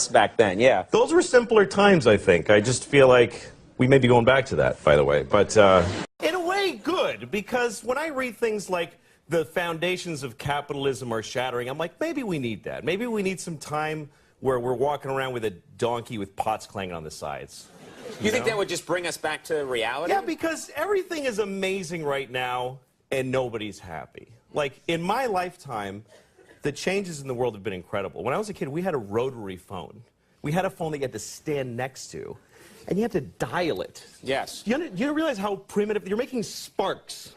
back then, yeah. Those were simpler times, I think. I just feel like we may be going back to that, by the way. But in a way, good, because when I read things like the foundations of capitalism are shattering, I'm like, maybe we need that. Maybe we need some time where we're walking around with a donkey with pots clanging on the sides. You think that would just bring us back to reality? Yeah, because everything is amazing right now, and nobody's happy. Like, in my lifetime, the changes in the world have been incredible. When I was a kid, we had a rotary phone. We had a phone that you had to stand next to, and you had to dial it. Yes. You realize how primitive? You're making sparks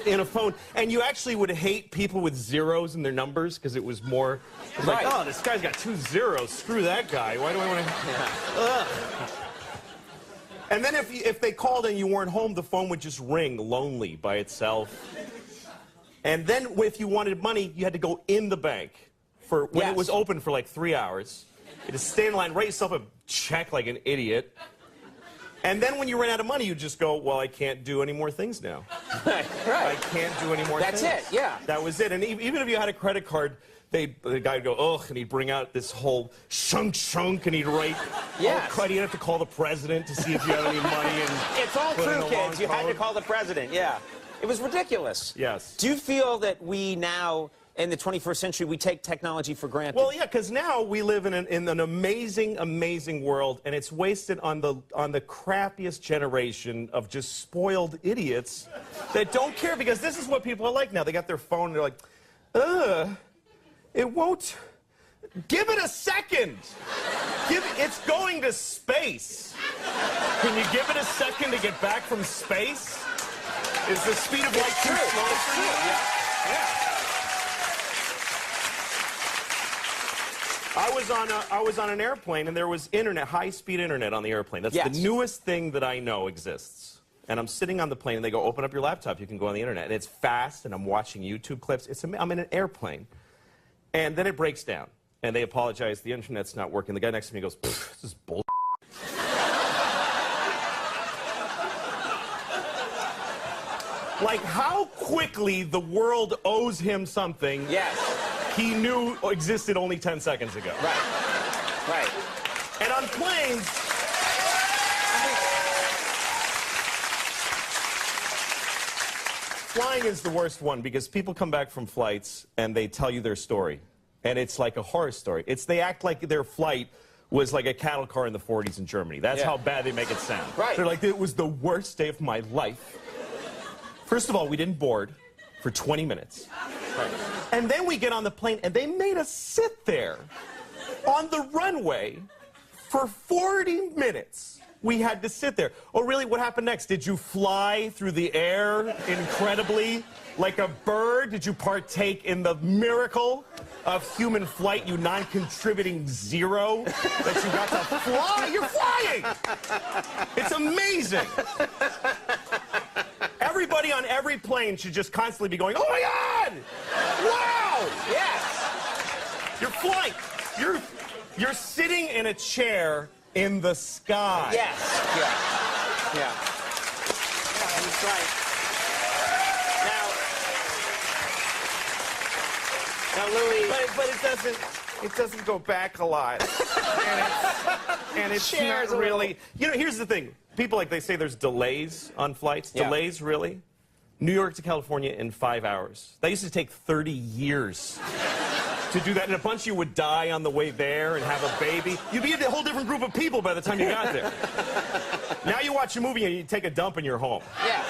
in a phone, and you actually would hate people with zeros in their numbers because it was more. It was like, oh, this guy's got 2 zeros. Screw that guy. Why do I want to? Yeah. And then if they called and you weren't home, the phone would just ring lonely by itself. And then if you wanted money, you had to go in the bank for when it was open for like 3 hours. You had to stay in line, write yourself a check like an idiot. And then when you ran out of money, you just go, well, I can't do any more things now. Right. I can't do any more things. That's it, yeah. That was it. And even if you had a credit card, the guy would go, ugh, and he'd bring out this whole shunk, and he'd write, he'd have to call the president to see if you had any money. And it's all true, kids. You had to call the president, yeah. It was ridiculous. Yes. Do you feel that we now, in the 21st century, we take technology for granted? Well, yeah, because now we live in an amazing, amazing world, and it's wasted on the crappiest generation of just spoiled idiots that don't care, because this is what people are like now. They got their phone, and they're like, it won't. Give it a second. It's going to space. Can you give it a second to get back from space? Is the speed of light too slow for you? Yeah. I was on an airplane, and there was internet, high-speed internet on the airplane. That's the newest thing that I know exists. And I'm sitting on the plane, and they go, open up your laptop, you can go on the internet. And it's fast, and I'm watching YouTube clips. I'm in an airplane. And then it breaks down, and they apologize, the internet's not working. The guy next to me goes, this is bull. Like, how quickly the world owes him something he knew existed only 10 seconds ago. Right. And on planes, flying is the worst one, because people come back from flights and they tell you their story. And it's like a horror story. They act like their flight was like a cattle car in the 40s in Germany. That's how bad they make it sound. Right. They're like, it was the worst day of my life. First of all, we didn't board for 20 minutes. Right. And then we get on the plane, and they made us sit there on the runway for 40 minutes. We had to sit there. Oh, really? What happened next? Did you fly through the air incredibly like a bird? Did you partake in the miracle of human flight, you non-contributing zero, that you got to fly? You're flying! It's amazing. Everybody on every plane should just constantly be going, oh my God! Wow! Yes! You're flying. You're sitting in a chair in the sky. Yes. Yeah, that's right. Now, Louis... But it doesn't go back a lot. and it's not really... You know, here's the thing. People, like, they say there's delays on flights. Yeah. Delays, really? New York to California in 5 hours. That used to take 30 years to do that, and a bunch of you would die on the way there and have a baby. You'd be a whole different group of people by the time you got there. Now you watch a movie and you take a dump and you're home. Yeah.